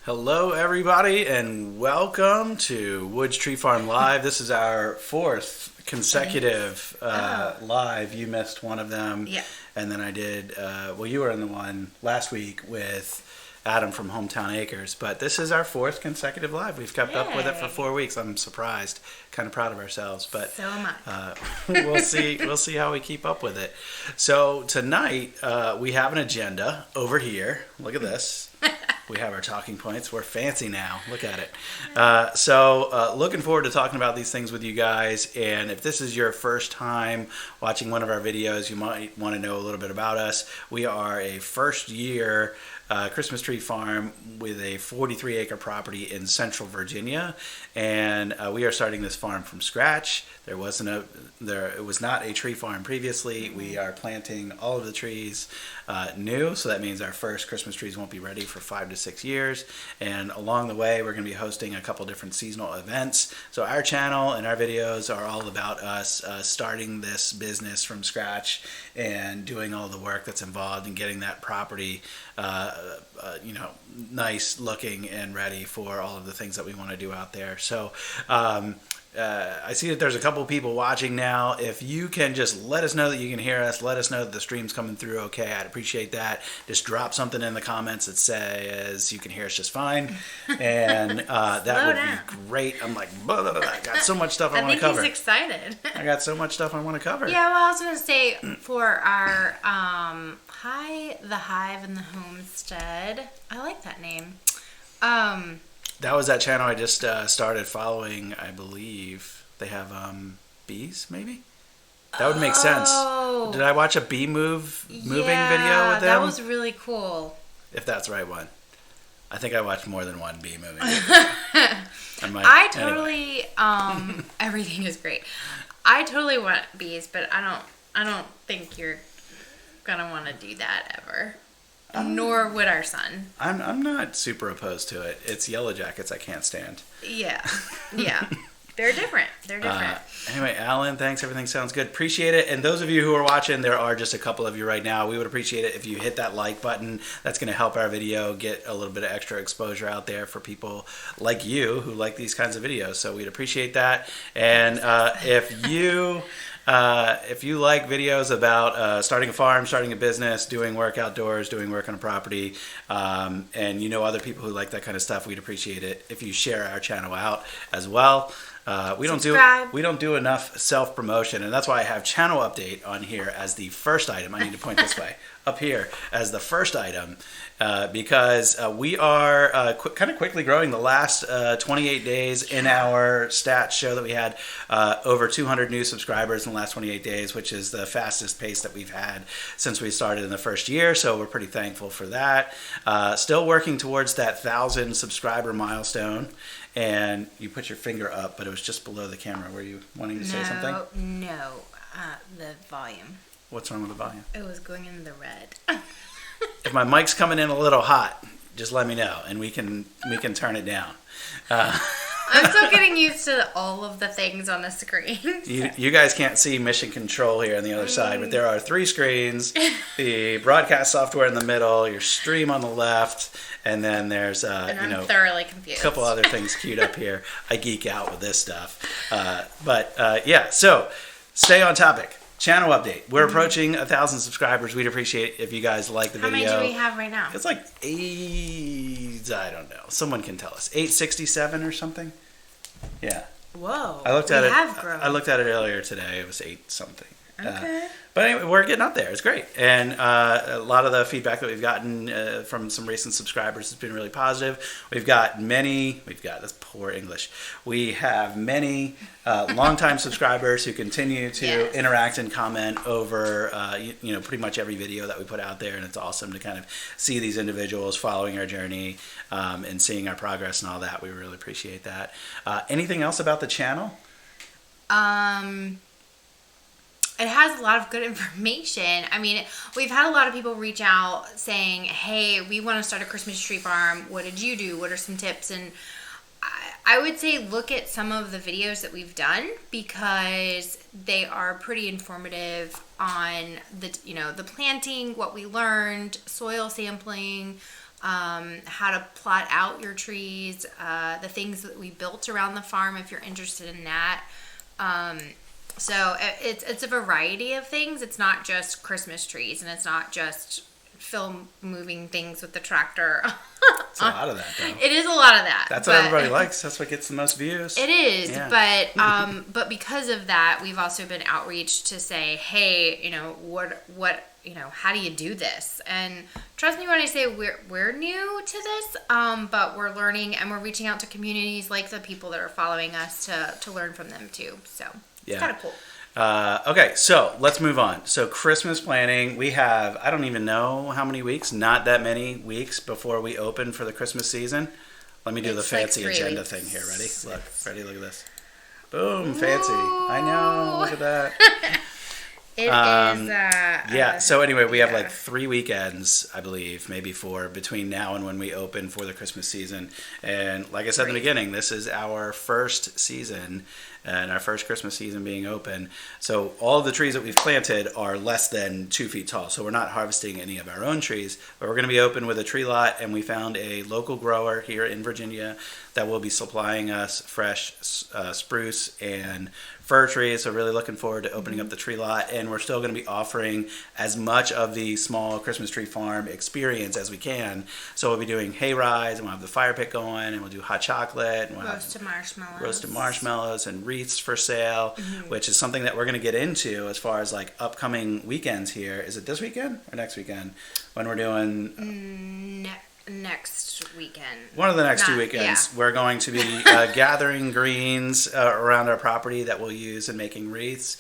Hello, everybody, and welcome to Woods Tree Farm Live. This is our fourth consecutive live. You missed one of them. Yeah. And then I did, you were in the one last week with Adam from Hometown Acres. But this is our fourth consecutive live. We've kept up with it for 4 weeks. I'm surprised. Kind of proud of ourselves. But So much. we'll see. We'll see how we keep up with it. So tonight we have an agenda over here. Look at this. We have our talking points. We're fancy now. Look at it. Looking forward to talking about these things with you guys. And if this is your first time watching one of our videos, you might want to know a little bit about us. We are a first year Christmas tree farm with a 43-acre property in Central Virginia, and we are starting this farm from scratch. It was not a tree farm previously. We are planting all of the trees new, so that means our first Christmas trees won't be ready for 5 to 6 years. And along the way, we're going to be hosting a couple different seasonal events. So our channel and our videos are all about us starting this business from scratch and doing all the work that's involved in getting that property nice looking and ready for all of the things that we want to do out there. So I see that there's a couple people watching now. If you can just let us know that you can hear us, let us know that the stream's coming through okay. I'd appreciate that. Just drop something in the comments that says you can hear us just fine. And that would be great. I'm like, blah, blah, blah. I got so much stuff I want to cover. I think he's excited. I got so much stuff I want to cover. Yeah, well, I was going to say for our The Hive and the Homestead. I like that name. That was that channel I just started following, I believe. They have bees, maybe? That would make sense. Did I watch a bee moving video with them? That was really cool. If that's the right one. I think I watched more than one bee moving. Everything is great. I totally want bees, but I don't think you're gonna want to do that ever. Nor would our son. I'm not super opposed to it. It's yellow jackets I can't stand. Yeah. They're different. Anyway, Alan, thanks. Everything sounds good. Appreciate it. And those of you who are watching, there are just a couple of you right now. We would appreciate it if you hit that like button. That's going to help our video get a little bit of extra exposure out there for people like you who like these kinds of videos. So we'd appreciate that. And if you like videos about starting a farm, starting a business, doing work outdoors, doing work on a property, and you know other people who like that kind of stuff, we'd appreciate it if you share our channel out as well. We don't do enough self-promotion, and that's why I have channel update on here as the first item. I need to point this way, up here as the first item, because we are kind of quickly growing. The last 28 days in our stats show that we had over 200 new subscribers in the last 28 days, which is the fastest pace that we've had since we started in the first year. So we're pretty thankful for that. Still working towards that 1,000 subscriber milestone. And you put your finger up, but it was just below the camera. Were you wanting to say something? No, the volume. What's wrong with the volume? It was going in the red. If my mic's coming in a little hot, just let me know, and we can turn it down. I'm still getting used to all of the things on the screen. You guys can't see Mission Control here on the other side, but there are 3 screens, the broadcast software in the middle, your stream on the left, and then there's I'm thoroughly confused. A couple other things queued up here. I geek out with this stuff. So stay on topic. Channel update. We're approaching 1,000 subscribers. We'd appreciate if you guys like the video. How many do we have right now? It's like 8, I don't know. Someone can tell us. 867 or something? Yeah. Whoa. I looked at it. Have grown. I looked at it earlier today. It was 8 something. Okay. But anyway, we're getting up there. It's great. And a lot of the feedback that we've gotten from some recent subscribers has been really positive. We have many longtime subscribers who continue to interact and comment over, pretty much every video that we put out there. And it's awesome to kind of see these individuals following our journey and seeing our progress and all that. We really appreciate that. Anything else about the channel? It has a lot of good information. I mean, we've had a lot of people reach out saying, hey, we want to start a Christmas tree farm. What did you do? What are some tips? And I would say look at some of the videos that we've done because they are pretty informative on the planting, what we learned, soil sampling, how to plot out your trees, the things that we built around the farm if you're interested in that. So it's a variety of things. It's not just Christmas trees, and it's not just film moving things with the tractor. It's a lot of that, though. It is a lot of that. That's what everybody likes. That's what gets the most views. It is, yeah. but because of that, we've also been outreach to say, hey, how do you do this? And trust me when I say we're new to this, but we're learning, and we're reaching out to communities like the people that are following us to learn from them too. So it's kind of cool. Okay, so let's move on. So Christmas planning, we have, I don't even know how many weeks, not that many weeks before we open for the Christmas season. Let me do the fancy agenda weeks. Thing here. Ready? Look at this. Boom, ooh. Fancy. I know, look at that. It is. Yeah, so anyway, we have like 3 weekends, I believe, maybe 4, between now and when we open for the Christmas season. And like I said in the beginning, this is our first season and our first Christmas season being open. So all of the trees that we've planted are less than 2 feet tall. So we're not harvesting any of our own trees, but we're going to be open with a tree lot. And we found a local grower here in Virginia that will be supplying us fresh spruce and fir trees. So really looking forward to opening up the tree lot. And we're still going to be offering as much of the small Christmas tree farm experience as we can. So we'll be doing hay rides, and we'll have the fire pit going, and we'll do hot chocolate, and we'll roasted marshmallows and wreaths for sale, which is something that we're going to get into as far as like upcoming weekends here. Is it this weekend or next weekend when we're doing next weekend? One of the next 2 weekends, we're going to be gathering greens around our property that we'll use in making wreaths.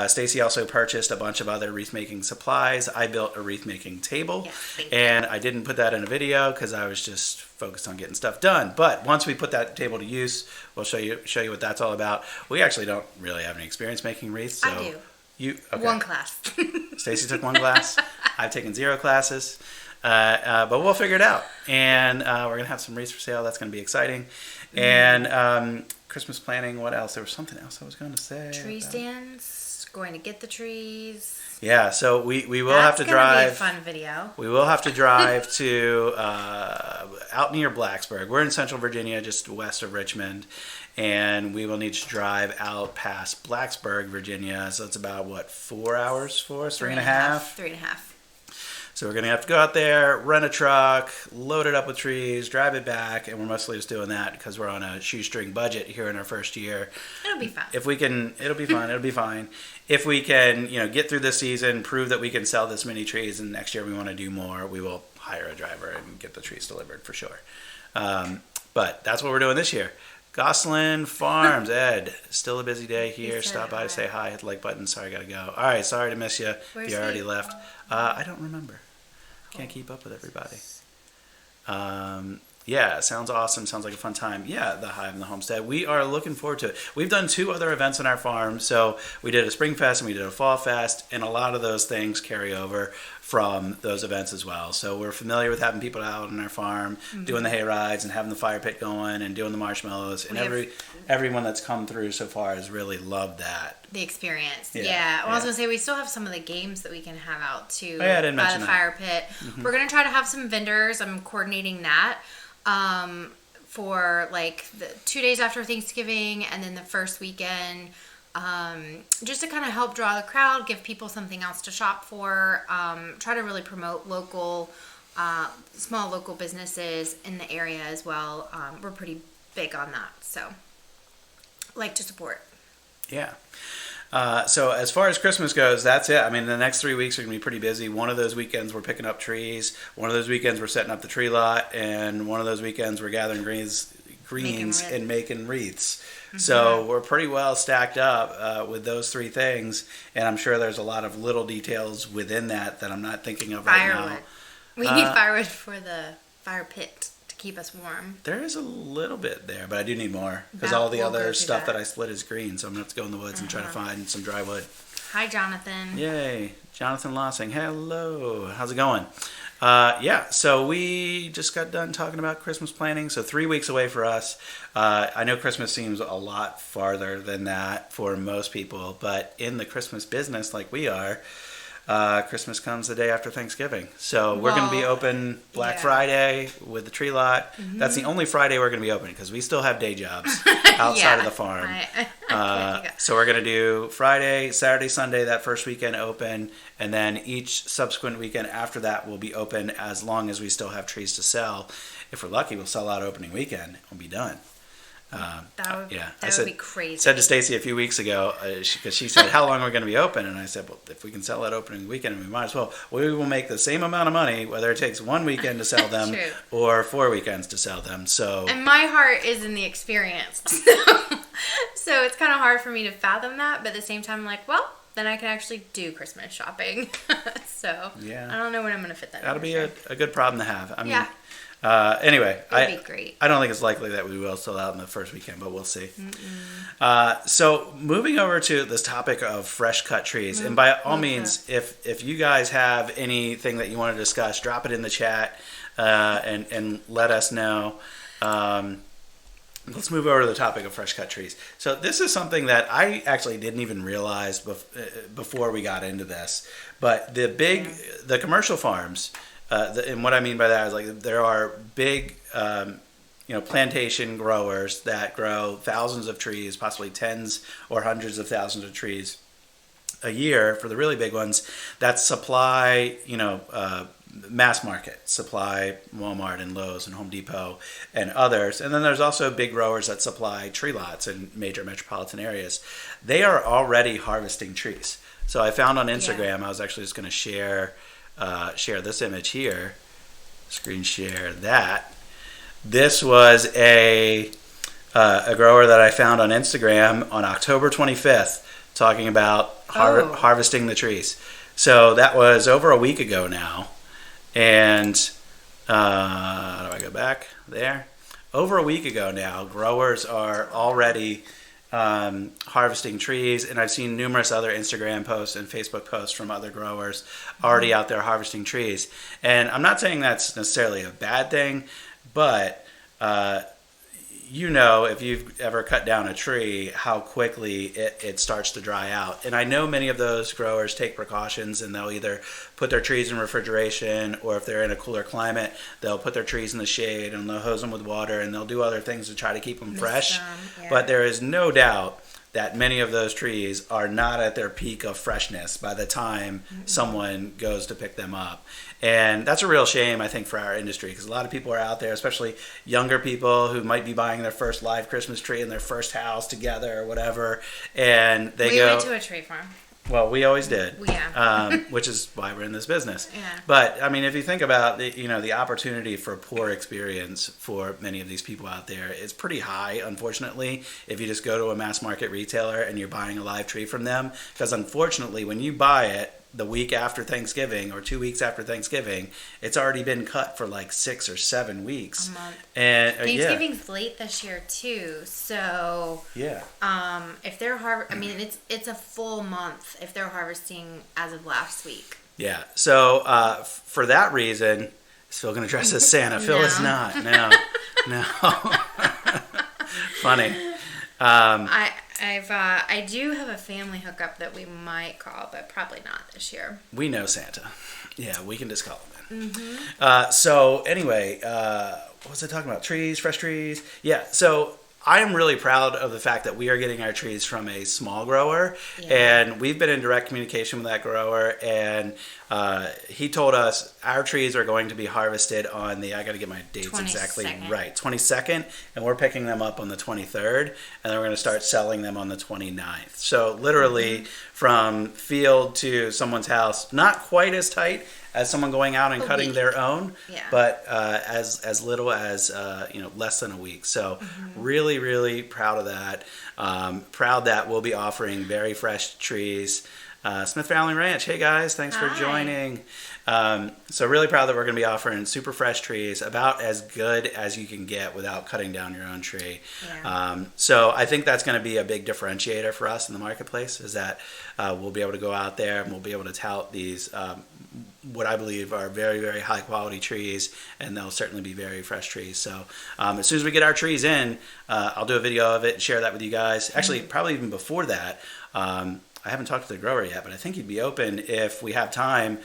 Stacy also purchased a bunch of other wreath making supplies. I built a wreath making table, and I didn't put that in a video because I was just focused on getting stuff done. But once we put that table to use, we'll show you what that's all about. We actually don't really have any experience making wreaths. So I do. Okay. One class. Stacy took 1 class. I've taken 0 classes. But we'll figure it out. And we're going to have some wreaths for sale. That's going to be exciting. And Christmas planning, what else? There was something else I was going to say. Tree stands, going to get the trees. Yeah, so we will have to drive. That's going to be a fun video. We will have to drive to out near Blacksburg. We're in Central Virginia, just west of Richmond. And we will need to drive out past Blacksburg, Virginia. So it's about, 4 hours for us? 3.5? 3.5. So we're going to have to go out there, rent a truck, load it up with trees, drive it back, and we're mostly just doing that because we're on a shoestring budget here in our first year. It'll be fun. It'll be fun. It'll be fine. If we can, get through this season, prove that we can sell this many trees, and next year we want to do more, we will hire a driver and get the trees delivered for sure. But that's what we're doing this year. Gosselin Farms, Ed, still a busy day here. Stop by to say hi, hit the like button. Sorry, gotta go. All right, sorry to miss you. Where's you already left. I don't remember. Can't keep up with everybody. Yeah, sounds awesome. Sounds like a fun time. Yeah, the Hive and the Homestead. We are looking forward to it. We've done 2 other events on our farm. So we did a Spring Fest and we did a Fall Fest, and a lot of those things carry over from those events as well. So we're familiar with having people out on our farm, doing the hay rides and having the fire pit going and doing the marshmallows. And everyone that's come through so far has really loved that. The experience. Yeah. Well, I was going to say, we still have some of the games that we can have out too. Oh, yeah, I didn't mention by the fire pit. We're going to try to have some vendors. I'm coordinating that. For like the 2 days after Thanksgiving and then the first weekend, just to kind of help draw the crowd, give people something else to shop for, try to really promote local, small local businesses in the area as well. We're pretty big on that, so like to support. Yeah. So as far as Christmas goes, that's it. I mean, the next 3 weeks are going to be pretty busy. One of those weekends we're picking up trees. One of those weekends we're setting up the tree lot. And one of those weekends we're gathering greens and making wreaths. So we're pretty well stacked up with those 3 things. And I'm sure there's a lot of little details within that I'm not thinking of right now. We need firewood for the fire pit. Keep us warm. There is a little bit there, but I do need more because all the other stuff that I split is green, so I'm going to have to go in the woods and try to find some dry wood. Hi, Jonathan. Yay. Jonathan Lossing. Hello. How's it going? So we just got done talking about Christmas planning, so 3 weeks away for us. I know Christmas seems a lot farther than that for most people, but in the Christmas business like we are, Christmas comes the day after Thanksgiving. So we're going to be open Black yeah. Friday with the tree lot. That's the only Friday we're going to be open because we still have day jobs outside Yeah. of the farm. I So we're going to do Friday, Saturday, Sunday, that first weekend open. And then each subsequent weekend after that will be open as long as we still have trees to sell. If we're lucky, we'll sell out opening weekend and we'll be done. that would, Yeah, that would be crazy. Said to Stacy a few weeks ago because she said, "How long are we going to be open?" And I said, "Well, if we can sell that opening weekend, we might as well. We will make the same amount of money whether it takes one weekend to sell them True. or 4 weekends to sell them." So And my heart is in the experience. So it's kind of hard for me to fathom that. But at the same time, I'm like, well, then I can actually do Christmas shopping. So Yeah. I don't know when I'm going to fit that that'll in. be a good problem to have. I mean, Yeah. Anyway, It'd be great. I don't think it's likely that we will sell out in the first weekend, but we'll see. So moving over to this topic of fresh cut trees, and by all means, if you guys have anything that you want to discuss, drop it in the chat and let us know. Let's move over to the topic of fresh cut trees. So this is something that I actually didn't even realize before we got into this, but the commercial farms. And what I mean by that is like there are big, plantation growers that grow thousands of trees, possibly tens or hundreds of thousands of trees a year for the really big ones that supply, mass market, supply Walmart and Lowe's and Home Depot and others. And then there's also big growers that supply tree lots in major metropolitan areas. They are already harvesting trees. So I found on Instagram, I was actually just going to share this image here, screen share that. This was a grower that I found on Instagram on October 25th talking about harvesting the trees. So that was over a week ago now. And how do I go back there? Over a week ago now, growers are already harvesting trees, and I've seen numerous other Instagram posts and Facebook posts from other growers already out there harvesting trees. And I'm not saying that's necessarily a bad thing, but if you've ever cut down a tree, how quickly it starts to dry out. And I know many of those growers take precautions, and they'll either put their trees in refrigeration, or if they're in a cooler climate, they'll put their trees in the shade and they'll hose them with water, and they'll do other things to try to keep them fresh. Yeah. But there is no doubt that many of those trees are not at their peak of freshness by the time someone goes to pick them up. And that's a real shame, I think, for our industry, because a lot of people are out there, especially younger people who might be buying their first live Christmas tree in their first house together or whatever, and we went to a tree farm. Well, we always did. Yeah. Which is why we're in this business. Yeah. But I mean, if you think about the opportunity for poor experience for many of these people out there, it's pretty high. Unfortunately, if you just go to a mass market retailer and you're buying a live tree from them, because unfortunately, when you buy it the week after Thanksgiving or 2 weeks after Thanksgiving, it's already been cut for like 6 or 7 weeks. A month. And Thanksgiving's late this year too, so yeah. if they're it's a full month if they're harvesting as of last week. Yeah. So for that reason, is Phil going to dress as Santa? Phil is not. No. Funny. I do have a family hookup that we might call, but probably not this year. We know Santa. Yeah, we can just call him in. So anyway, what was I talking about? Trees, fresh trees. Yeah. So I am really proud of the fact that we are getting our trees from a small grower, and we've been in direct communication with that grower, and he told us our trees are going to be harvested on I got to get my dates 22nd. exactly right, 22nd, and we're picking them up on the 23rd, and then we're going to start selling them on the 29th. So literally from field to someone's house, not quite as tight as someone going out and cutting their own, but as little as less than a week. So really, really proud of that. Proud that we'll be offering very fresh trees. Smith Valley Ranch, hey guys, thanks for joining. So really proud that we're going to be offering super fresh trees, about as good as you can get without cutting down your own tree. So I think that's going to be a big differentiator for us in the marketplace, is that we'll be able to go out there and we'll be able to tout these what I believe are very, very high quality trees, and they'll certainly be very fresh trees. So as soon as we get our trees in, I'll do a video of it and share that with you guys. Actually, probably even before that, I haven't talked to the grower yet, but I think he'd be open if we have time,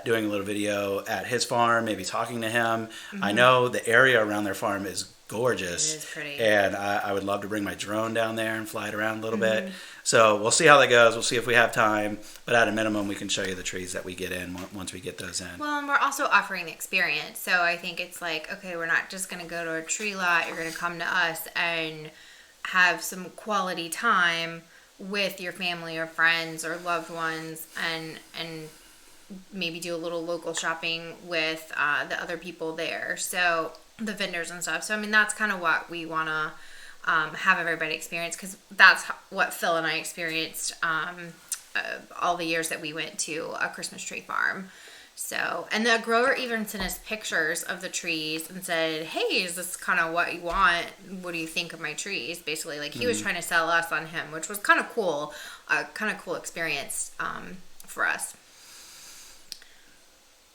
doing a little video at his farm, maybe talking to him. I know the area around their farm is gorgeous. It is pretty. And I would love to bring my drone down there and fly it around a little bit. So we'll see how that goes. We'll see if we have time. But at a minimum, we can show you the trees that we get in once we get those in. Well, and we're also offering the experience. So I think it's like, okay, we're not just going to go to a tree lot. You're going to come to us and have some quality time with your family or friends or loved ones, and maybe do a little local shopping with the other people there. So the vendors and stuff. So, I mean, that's kind of what we want to have everybody experience, because that's what Phil and I experienced all the years that we went to a Christmas tree farm. So, and the grower even sent us pictures of the trees and said, hey, is this kind of what you want? What do you think of my trees? Basically, like, he was trying to sell us on him, which was kind of cool, cool experience for us.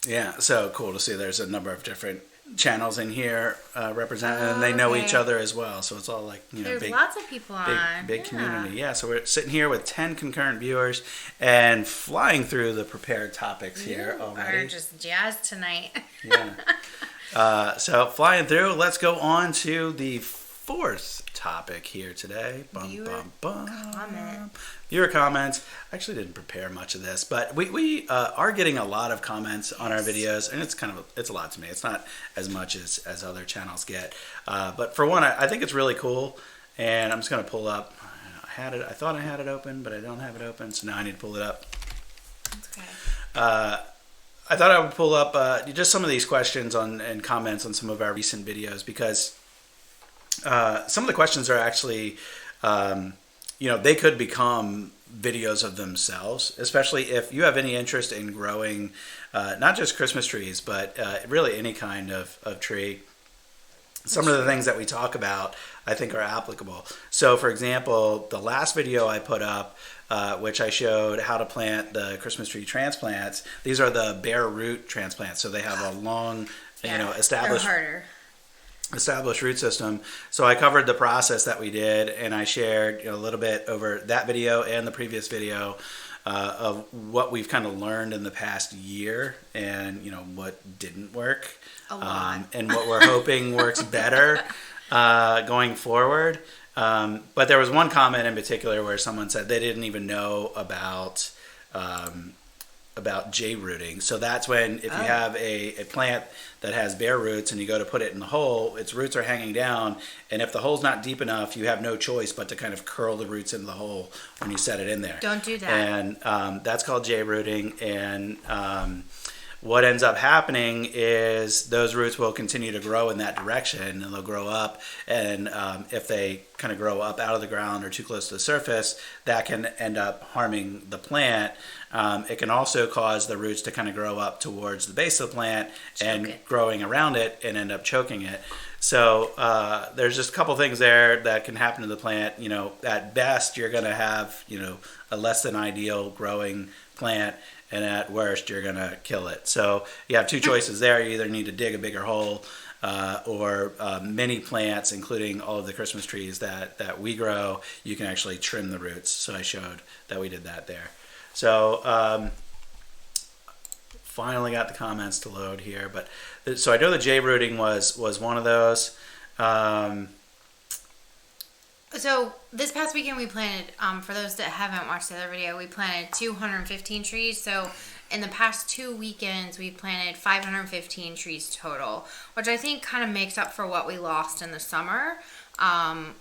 Yeah, so cool to see there's a number of different channels in here represented, and they know each other as well. So it's all like, there's big, lots of people on. big community. Yeah, so we're sitting here with 10 concurrent viewers and flying through the prepared topics here already. We're just jazzed tonight. Yeah. So flying through, let's go on to the fourth topic here today. Comment. Viewer comments. I actually didn't prepare much of this, but we are getting a lot of comments on our videos, and it's a lot to me. It's not as much as other channels get, but for one, I think it's really cool, and I'm just going to pull up. I thought I had it open, but I don't have it open, so now I need to pull it up. That's okay. I thought I would pull up just some of these questions and comments on some of our recent videos, because some of the questions are actually, they could become videos of themselves, especially if you have any interest in growing not just Christmas trees, but really any kind of tree. Some of the things that we talk about, I think, are applicable. So, for example, the last video I put up, which I showed how to plant the Christmas tree transplants, these are the bare root transplants. So they have a long, established root system. So I covered the process that we did, and I shared a little bit over that video and the previous video of what we've kind of learned in the past year, and what didn't work, and what we're hoping works better going forward. But there was one comment in particular where someone said they didn't even know about J-rooting. So that's when, if you have a plant that has bare roots and you go to put it in the hole, its roots are hanging down, and if the hole's not deep enough, you have no choice but to kind of curl the roots into the hole when you set it in there. Don't do that. And that's called J-rooting, and what ends up happening is those roots will continue to grow in that direction, and they'll grow up, and if they kind of grow up out of the ground or too close to the surface, that can end up harming the plant. It can also cause the roots to kind of grow up towards the base of the plant and growing around it and end up choking it. So there's just a couple things there that can happen to the plant. At best, you're going to have, a less than ideal growing plant, and at worst, you're going to kill it. So you have two choices there. You either need to dig a bigger hole, or many plants, including all of the Christmas trees that we grow, you can actually trim the roots. So I showed that we did that there. So finally got the comments to load here. But so I know the J-rooting was one of those. So this past weekend we planted, for those that haven't watched the other video, we planted 215 trees. So in the past 2 weekends, we planted 515 trees total, which I think kind of makes up for what we lost in the summer,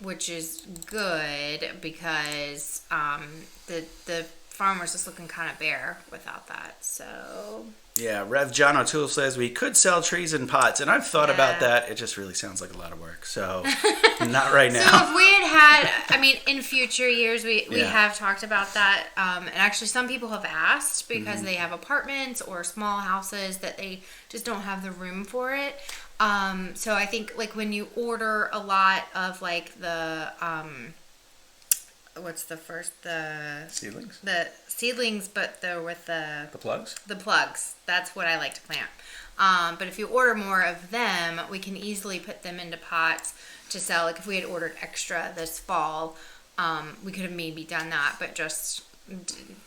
which is good, because the farm was just looking kind of bare without that. So yeah, Rev John O'Toole says we could sell trees in pots, and I've thought about that. It just really sounds like a lot of work, so not right now. So if we had in future years, we have talked about that, and actually some people have asked because they have apartments or small houses that they just don't have the room for it. So I think when you order a lot of the what's the first seedlings? The seedlings, but they're with the plugs. The plugs. That's what I like to plant. But if you order more of them, we can easily put them into pots to sell. If we had ordered extra this fall, we could have maybe done that, but just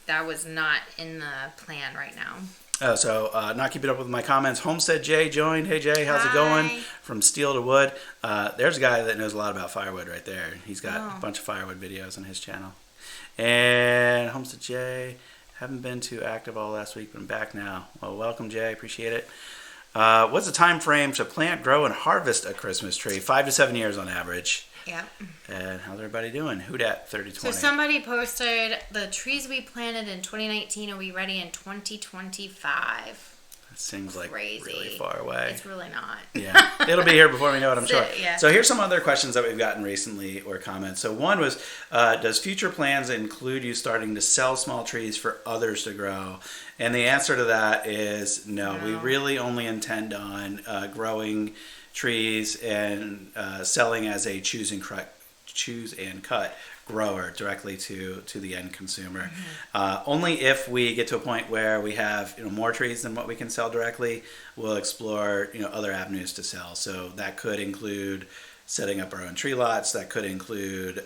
that was not in the plan right now. So not keeping up with my comments. Homestead Jay joined. Hey Jay, how's it going? Hi. From steel to wood. There's a guy that knows a lot about firewood right there. He's got Oh. a bunch of firewood videos on his channel. And Homestead Jay, haven't been too active all last week, but I'm back now. Well, welcome Jay, appreciate it. What's the time frame to plant, grow, and harvest a Christmas tree? 5 to 7 years on average. Yep. And how's everybody doing? Who dat 3020? So somebody posted the trees we planted in 2019 will be ready in 2025. That seems like Crazy. really far away. It's really not. Yeah, it'll be here before we know it, I'm sure. Yeah. So here's some other questions that we've gotten recently or comments. So one was, does future plans include you starting to sell small trees for others to grow? And the answer to that is no. We No. really only intend on growing trees and selling as a choose and cut grower directly to the end consumer. Only if we get to a point where we have more trees than what we can sell directly, we'll explore other avenues to sell. So that could include setting up our own tree lots. That could include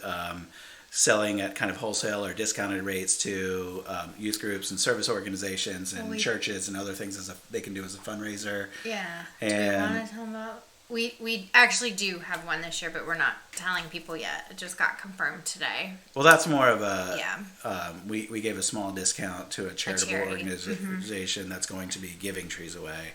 selling at kind of wholesale or discounted rates to youth groups and service organizations and churches and other things they can do as a fundraiser. Yeah. And do we want to tell them about? We actually do have one this year, but we're not telling people yet. It just got confirmed today. Well, that's more of a Yeah. We gave a small discount to a charitable charity. organization that's going to be giving trees away.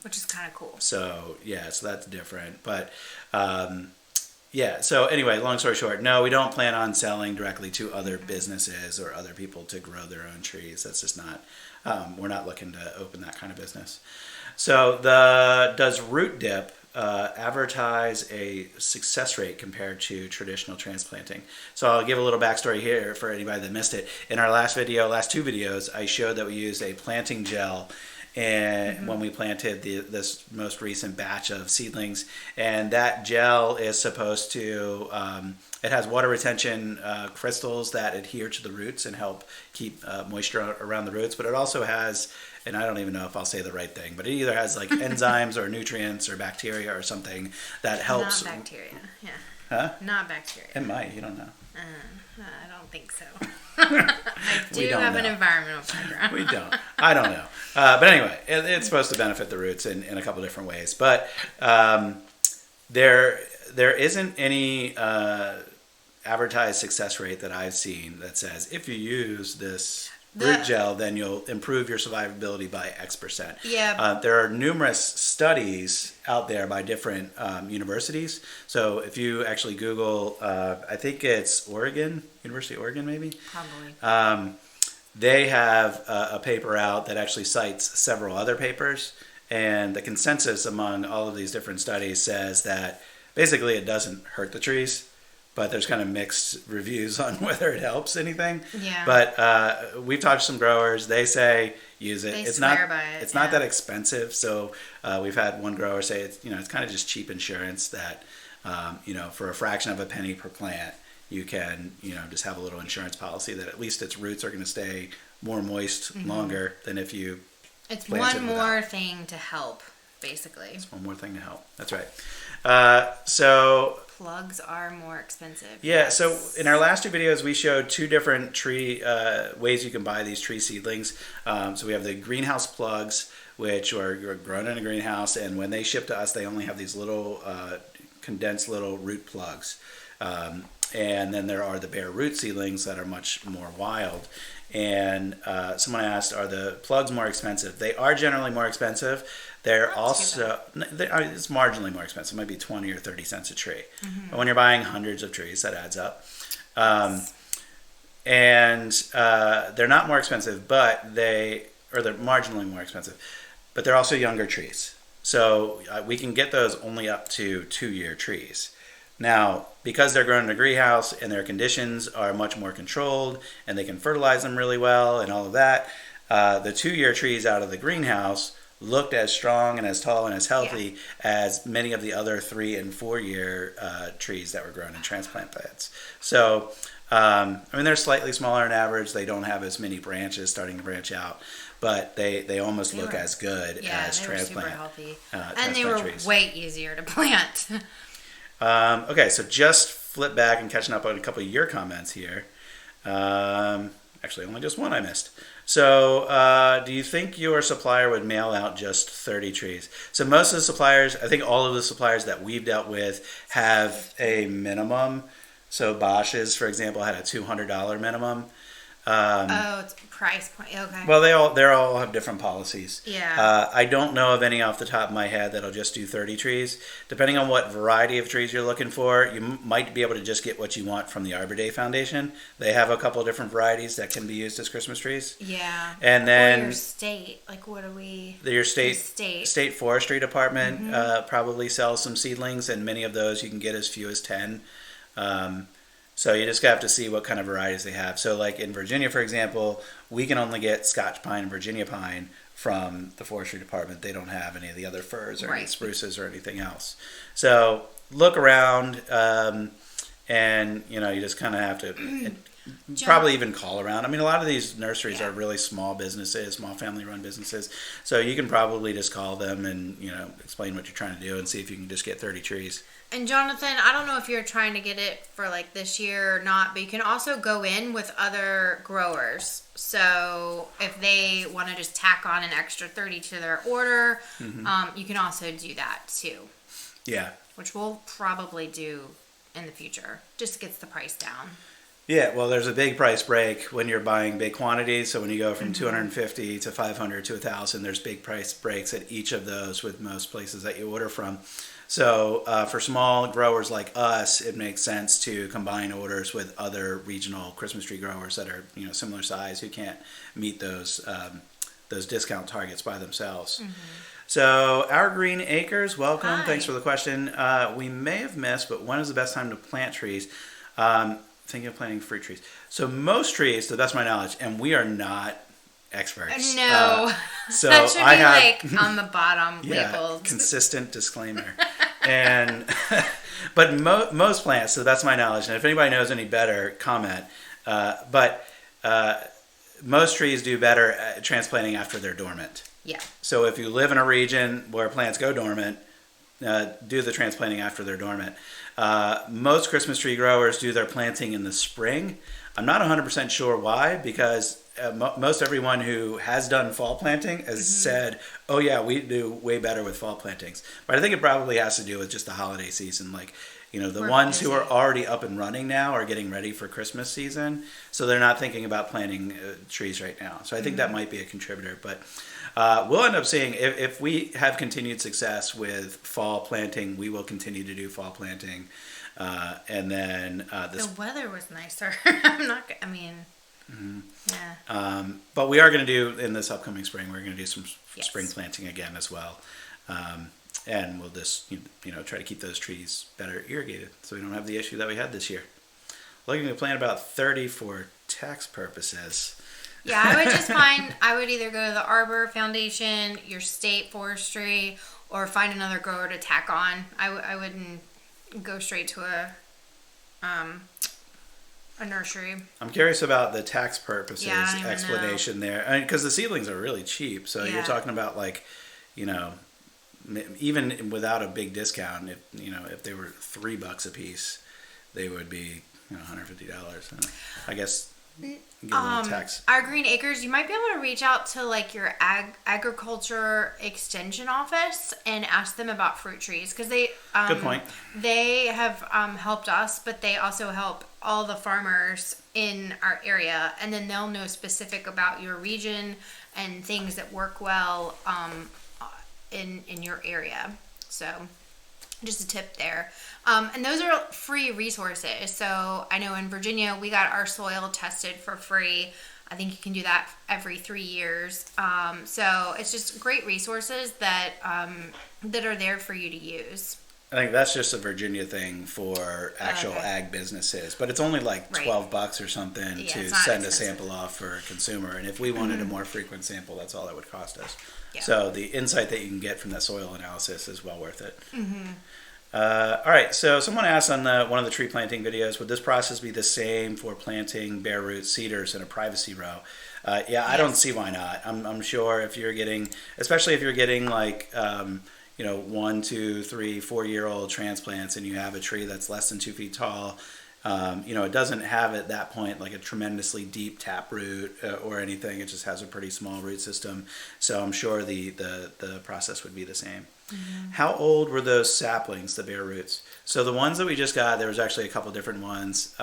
Which is kind of cool. So that's different. But so anyway, long story short, no, we don't plan on selling directly to other businesses or other people to grow their own trees. That's just not, we're not looking to open that kind of business. So does Root Dip advertise a success rate compared to traditional transplanting? So I'll give a little backstory here for anybody that missed it. In our last two videos, I showed that we used a planting gel and when we planted this most recent batch of seedlings, and that gel is supposed to, it has water retention crystals that adhere to the roots and help keep moisture around the roots, but it also has, and I don't even know if I'll say the right thing, but it either has like enzymes or nutrients or bacteria or something that helps. Not bacteria, yeah. Huh? Not bacteria. It might, you don't know. I don't think so. I do don't have an know. environmental background. We don't. I don't know. But anyway, it's supposed to benefit the roots in a couple different ways. But there isn't any advertised success rate that I've seen that says if you use this root gel, then you'll improve your survivability by X%. Yeah. There are numerous studies out there by different universities. So if you actually Google, I think it's University of Oregon maybe? Probably. They have a paper out that actually cites several other papers. And the consensus among all of these different studies says that basically it doesn't hurt the trees. But there's kind of mixed reviews on whether it helps anything. Yeah. But we've talked to some growers. They say use it. They It's swear not. by it, It's not yeah. that expensive. So we've had one grower say it's it's kind of just cheap insurance that for a fraction of a penny per plant you can just have a little insurance policy that at least its roots are going to stay more moist longer than if you. It's planted one without. more thing to help, basically. It's one more thing to help. That's right. So. Plugs are more expensive. Yeah, so in our last two videos, we showed two different tree ways you can buy these tree seedlings. So we have the greenhouse plugs, which are grown in a greenhouse, and when they ship to us, they only have these little condensed little root plugs. And then there are the bare root seedlings that are much more wild. And someone asked, are the plugs more expensive? They are generally more expensive. They're also, it's marginally more expensive. It might be 20 or 30 cents a tree. But when you're buying hundreds of trees, that adds up. And they're not more expensive, but they're marginally more expensive. But they're also younger trees. So we can get those only up to 2-year trees. Now, because they're grown in a greenhouse and their conditions are much more controlled and they can fertilize them really well and all of that, the 2-year trees out of the greenhouse looked as strong and as tall and as healthy as many of the other 3 and 4-year trees that were grown in transplant beds. So, they're slightly smaller on average. They don't have as many branches starting to branch out, but they almost look as good as transplant. Super healthy. And they were way easier to plant. Okay, so just flip back and catching up on a couple of your comments here. Actually, only just one I missed. So, do you think your supplier would mail out just 30 trees? So, most of the suppliers, I think all of the suppliers that we've dealt with have a minimum. So, Bosch's, for example, had a $200 minimum. It's price point. Okay. Well, they all have different policies. Yeah. I don't know of any off the top of my head that'll just do 30 trees. Depending on what variety of trees you're looking for, you might be able to just get what you want from the Arbor Day Foundation. They have a couple of different varieties that can be used as Christmas trees. Yeah. And then or your state, like what do we? Your state forestry department probably sells some seedlings, and many of those you can get as few as 10. So you just have to see what kind of varieties they have. So like in Virginia, for example, we can only get Scotch pine and Virginia pine from the forestry department. They don't have any of the other firs or any spruces or anything else. So look around, and you just kind of have to probably even call around. I mean, a lot of these nurseries are really small businesses, small family-run businesses. So you can probably just call them and explain what you're trying to do and see if you can just get 30 trees. And Jonathan, I don't know if you're trying to get it for like this year or not, but you can also go in with other growers. So if they want to just tack on an extra 30 to their order, you can also do that too. Yeah. Which we'll probably do in the future. Just gets the price down. Yeah, well, there's a big price break when you're buying big quantities. So when you go from 250 to 500 to 1,000, there's big price breaks at each of those with most places that you order from. So for small growers like us, it makes sense to combine orders with other regional Christmas tree growers that are similar size who can't meet those discount targets by themselves. So Our Green Acres, welcome. Hi. Thanks for the question. We may have missed, but when is the best time to plant trees? Thinking of planting fruit trees. So most trees, to the best of my knowledge, and we are not experts. No. So that should be I have, like on the bottom labels. Consistent disclaimer. And but most plants, so that's my knowledge. And if anybody knows any better, comment. But most trees do better at transplanting after they're dormant. Yeah. So if you live in a region where plants go dormant, do the transplanting after they're dormant. Most Christmas tree growers do their planting in the spring. I'm not 100% sure why, because most everyone who has done fall planting has said, oh yeah, we do way better with fall plantings. But I think it probably has to do with just the holiday season. Like, the ones who are already up and running now are getting ready for Christmas season. So they're not thinking about planting trees right now. So I think that might be a contributor. But we'll end up seeing, if we have continued success with fall planting, we will continue to do fall planting. And then the weather was nicer. Yeah. But we are going to do, in this upcoming spring, we're going to do some spring planting again as well. And we'll just, try to keep those trees better irrigated so we don't have the issue that we had this year. Looking to plant about 30 for tax purposes. Yeah, I would either go to the Arbor Foundation, your state forestry, or find another grower to tack on. I wouldn't go straight to a nursery. I'm curious about the tax purposes explanation there, because the seedlings are really cheap. So you're talking about even without a big discount, if they were $3 a piece, they would be $150. I guess. Tax. Our Green Acres, you might be able to reach out to your agriculture extension office and ask them about fruit trees, because they good point. They have helped us, but they also help all the farmers in our area, and then they'll know specific about your region and things that work well in your area. So just a tip there. And those are free resources. So I know in Virginia, we got our soil tested for free. I think you can do that every 3 years. So it's just great resources that are there for you to use. I think that's just a Virginia thing for actual ag businesses, but it's only like $12 or something to send a sample off for a consumer. And if we wanted a more frequent sample, that's all that would cost us. Yeah. So the insight that you can get from that soil analysis is well worth it. All right, so someone asked on one of the tree planting videos, would this process be the same for planting bare root cedars in a privacy row? I don't see why not. I'm sure if you're getting, especially if you're getting 1, 2, 3, 4-year-old transplants, and you have a tree that's less than 2 feet tall, It doesn't have at that point like a tremendously deep tap root or anything. It just has a pretty small root system. So I'm sure the process would be the same. Mm-hmm. How old were those saplings, the bare roots? So the ones that we just got, there was actually a couple different ones.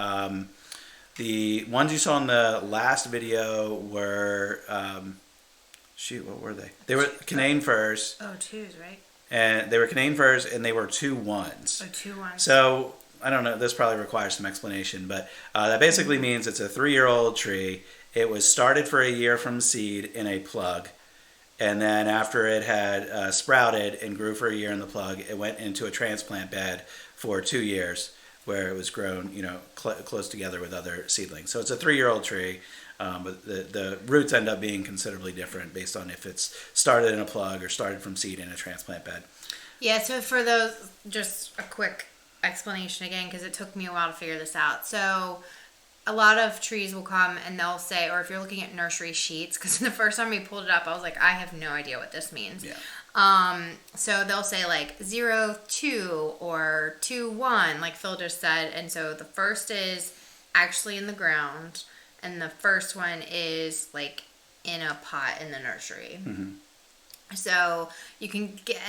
The ones you saw in the last video were, what were they? They were Canaan firs. Oh, twos, right? And they were Canaan firs, and they were 2 1s. Oh, 2 1s. So I don't know. This probably requires some explanation, but that basically means it's a 3-year-old tree. It was started for a year from seed in a plug, and then after it had sprouted and grew for a year in the plug, it went into a transplant bed for 2 years, where it was grown, close together with other seedlings. So it's a 3-year-old tree, but the roots end up being considerably different based on if it's started in a plug or started from seed in a transplant bed. Yeah. So for those, just a quick explanation again, because it took me a while to figure this out. So a lot of trees will come and they'll say, or if you're looking at nursery sheets, because the first time we pulled it up, I was like, I have no idea what this means. Yeah. So they'll say like 0 2 or 2 1, like Phil just said. And so the first is actually in the ground, and the first one is like in a pot in the nursery. Mm-hmm. So you can get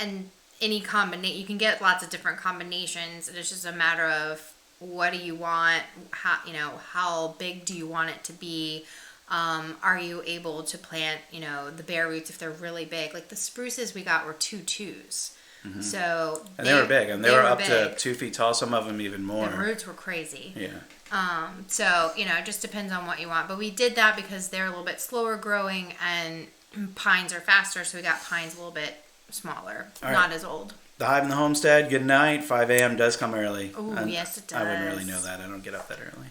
you can get lots of different combinations. It's just a matter of what do you want, how big do you want it to be. Are you able to plant, the bare roots if they're really big? Like the spruces we got were 2 2s. Mm-hmm. So they were big, and they were up to 2 feet tall. Some of them even more. The roots were crazy. Yeah. So it just depends on what you want. But we did that because they're a little bit slower growing, and pines are faster. So we got pines a little bit smaller, not as old. The Hive and the Homestead, good night. 5 a.m. does come early. Oh, yes, it does. I wouldn't really know that. I don't get up that early.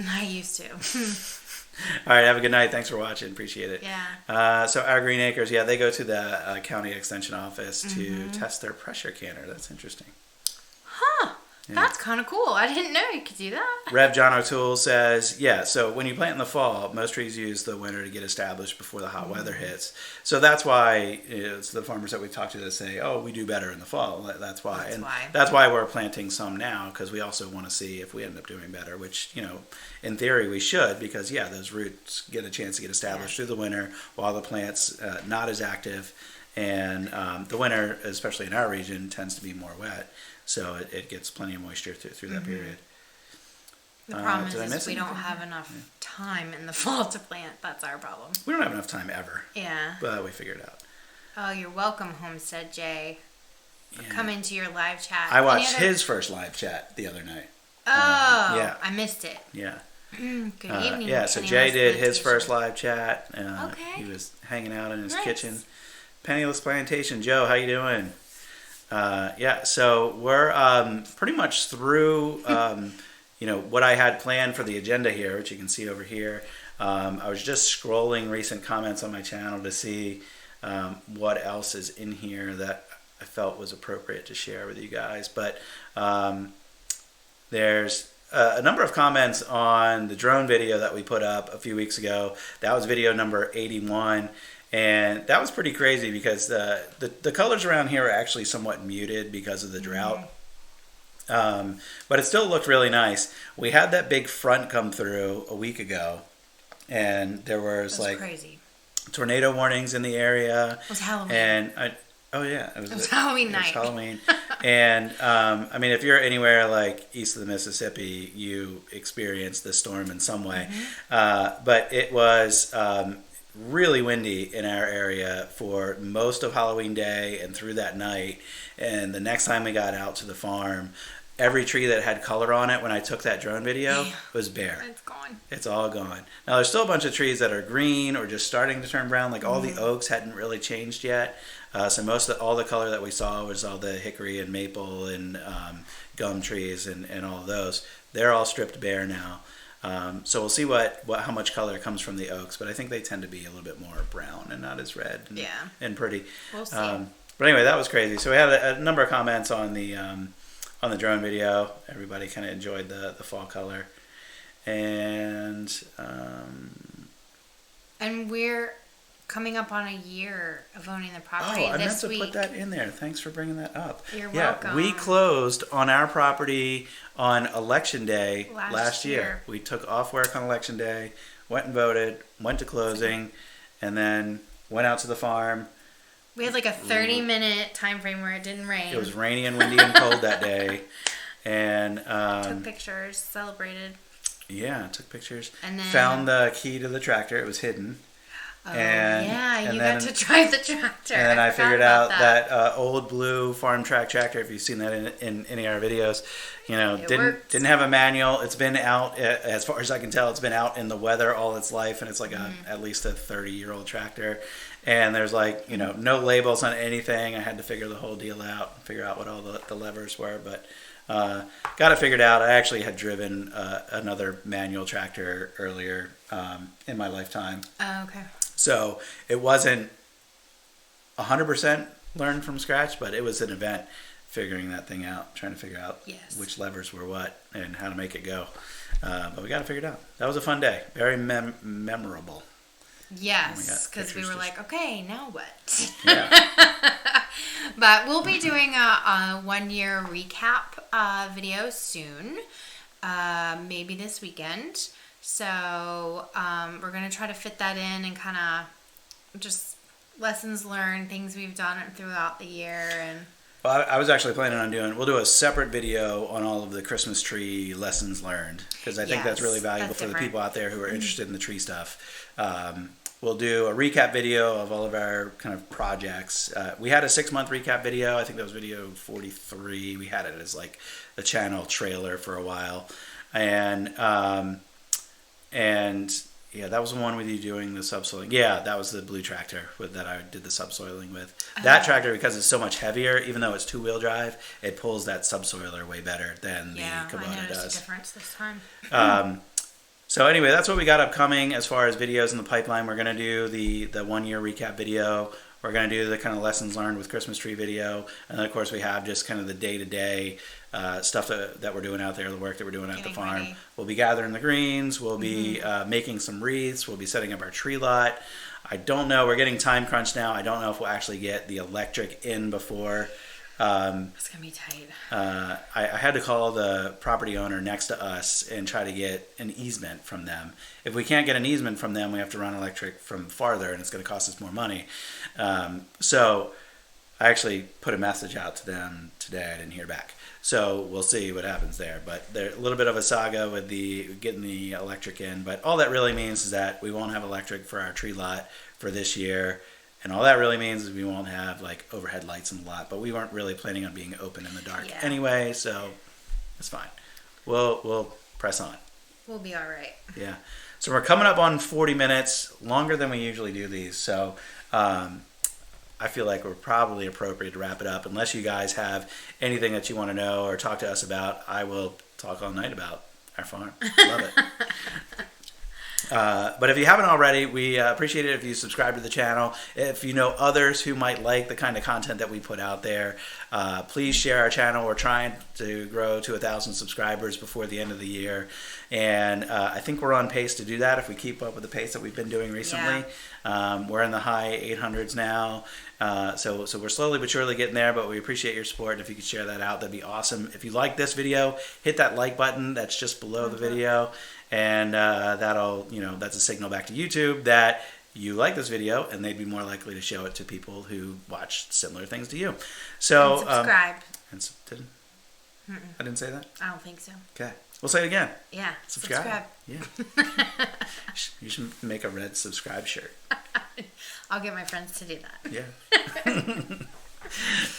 I used to. All right, have a good night. Thanks for watching. Appreciate it. Yeah. So our Green Acres, they go to the county extension office to test their pressure canner. That's interesting. Huh. Yeah. That's kind of cool. I didn't know you could do that. Rev John O'Toole says, so when you plant in the fall, most trees use the winter to get established before the hot weather hits. So that's why it's the farmers that we talk to that say, we do better in the fall. That's why. That's why we're planting some now, because we also want to see if we end up doing better, which, in theory we should, because, those roots get a chance to get established through the winter while the plant's not as active. And the winter, especially in our region, tends to be more wet. So it gets plenty of moisture through that period. The problem is we don't have enough time in the fall to plant. That's our problem. We don't have enough time ever. Yeah. But we figured it out. Oh, you're welcome, Homestead Jay. Come into your live chat. I watched his first live chat the other night. Oh, I missed it. Yeah. Good evening. So Jay did his first live chat. Okay. He was hanging out in his kitchen. Penniless Plantation. Joe, how you doing? So we're pretty much through, what I had planned for the agenda here, which you can see over here. I was just scrolling recent comments on my channel to see what else is in here that I felt was appropriate to share with you guys. But there's a number of comments on the drone video that we put up a few weeks ago. That was video number 81. And that was pretty crazy because the colors around here are actually somewhat muted because of the drought. But it still looked really nice. We had that big front come through a week ago, and there was crazy. Tornado warnings in the area. It was Halloween. And it was Halloween night. It was Halloween. And if you're anywhere like east of the Mississippi, you experience the storm in some way. But it was really windy in our area for most of Halloween Day and through that night. And the next time we got out to the farm, every tree that had color on it when I took that drone video was bare. It's gone. It's all gone. Now there's still a bunch of trees that are green or just starting to turn brown. Like all the oaks hadn't really changed yet. So all the color that we saw was all the hickory and maple and gum trees and all of those. They're all stripped bare now. So we'll see how much color comes from the oaks, but I think they tend to be a little bit more brown and not as red and pretty. We'll see. But anyway, that was crazy. So we had a number of comments on the drone video. Everybody kind of enjoyed the fall color, and we're coming up on a year of owning the property I meant this to week. put that in there. Thanks for bringing that up. You're yeah, welcome. we closed on our property on election day last year. We took off work on election day, went and voted, went to closing, and then went out to the farm. We had like a 30-minute time frame where it didn't rain. It was rainy and windy and cold that day, and took pictures, celebrated. Yeah, took pictures. And then found the key to the tractor. It was hidden. Oh, you got to drive the tractor. And then I figured out that old blue farm track tractor. If you've seen that in any of our videos, didn't have a manual. It's been out, as far as I can tell, it's been out in the weather all its life, and it's like at least a 30-year-old tractor. And there's no labels on anything. I had to figure the whole deal out, figure out what all the levers were, but. Got it figured out. I actually had driven another manual tractor earlier in my lifetime. Oh, okay. So it wasn't 100% learned from scratch, but it was an event figuring that thing out, trying to figure out which levers were what and how to make it go. But we got it figured out. That was a fun day. Very memorable. Yes, because we were like, okay, now what? Yeah. But we'll be doing a 1-year recap video soon, maybe this weekend. So we're going to try to fit that in and kind of just lessons learned, things we've done throughout the year. And well, I was actually planning on we'll do a separate video on all of the Christmas tree lessons learned, because I think that's really valuable for the people out there who are interested in the tree stuff. We'll do a recap video of all of our kind of projects. We had a 6-month recap video. I think that was video 43. We had it as like the channel trailer for a while. And yeah, that was the one with you doing the subsoiling. Yeah, that was the blue tractor that I did the subsoiling with. That tractor, because it's so much heavier, even though it's 2-wheel drive, it pulls that subsoiler way better than the Kubota I noticed does. a difference this time. So anyway, that's what we got upcoming as far as videos in the pipeline. We're going to do the 1-year recap video. We're going to do the kind of lessons learned with Christmas tree video. And then, of course, we have just kind of the day-to-day stuff that we're doing out there, the work that we're doing at the farm. Ready. We'll be gathering the greens. We'll be making some wreaths. We'll be setting up our tree lot. I don't know. We're getting time crunched now. I don't know if we'll actually get the electric in before. It's going to be tight. I had to call the property owner next to us and try to get an easement from them. If we can't get an easement from them, we have to run electric from farther, and it's going to cost us more money. So I actually put a message out to them today. I didn't hear back. So we'll see what happens there. But there's a little bit of a saga with getting the electric in. But all that really means is that we won't have electric for our tree lot for this year. And all that really means is we won't have like overhead lights in the lot. But we weren't really planning on being open in the dark anyway, so it's fine. We'll press on. We'll be all right. Yeah. So we're coming up on 40 minutes, longer than we usually do these. So I feel like we're probably appropriate to wrap it up. Unless you guys have anything that you want to know or talk to us about, I will talk all night about our farm. Love it. But if you haven't already, we appreciate it if you subscribe to the channel. If you know others who might like the kind of content that we put out there, please share our channel. We're trying to grow to 1,000 subscribers before the end of the year. And I think we're on pace to do that if we keep up with the pace that we've been doing recently. Yeah. We're in the high 800s now. So we're slowly but surely getting there, but we appreciate your support. And if you could share that out, that'd be awesome. If you like this video, hit that like button that's just below the video. And that's a signal back to YouTube that you like this video, and they'd be more likely to show it to people who watch similar things to you. So and subscribe. I didn't say that? I don't think so. Okay. We'll say it again. Yeah. Subscribe. Yeah. You should make a red subscribe shirt. I'll get my friends to do that. Yeah.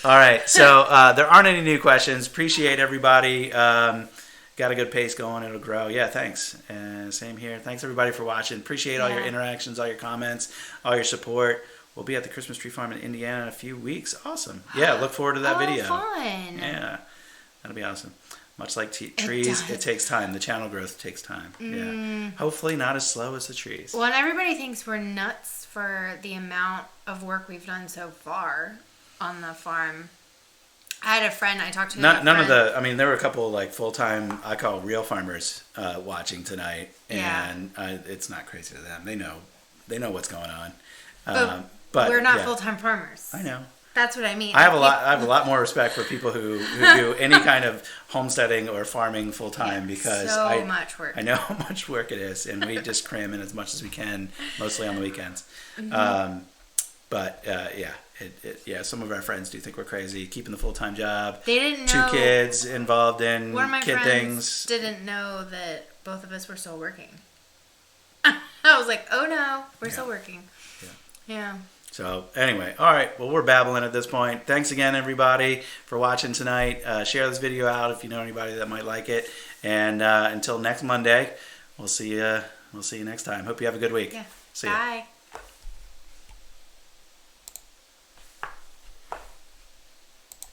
All right. So there aren't any new questions. Appreciate everybody. Got a good pace going. It'll grow. Yeah, thanks. Same here. Thanks, everybody, for watching. Appreciate all your interactions, all your comments, all your support. We'll be at the Christmas Tree Farm in Indiana in a few weeks. Awesome. Yeah, look forward to that video. Fun. Yeah, that'll be awesome. Much like trees, it takes time. The channel growth takes time. Yeah. Hopefully not as slow as the trees. Well, and everybody thinks we're nuts for the amount of work we've done so far on the farm. I had a friend I talked to. There were a couple like full-time, I call real farmers watching tonight, and it's not crazy to them. They know what's going on, But we're not yeah. full-time farmers. I know. That's what I mean. I have a lot more respect for people who do any kind of homesteading or farming full time because much work. I know how much work it is, and we just cram in as much as we can, mostly on the weekends. Yeah, some of our friends do think we're crazy keeping the full time job. They didn't know. 2 kids involved in One of my kid friends things. didn't know that both of us were still working. I was like, oh no, we're still working. Yeah. So anyway, all right. Well, we're babbling at this point. Thanks again, everybody, for watching tonight. Share this video out if you know anybody that might like it. And until next Monday, we'll see you. We'll see you next time. Hope you have a good week. Yeah. See ya. Bye.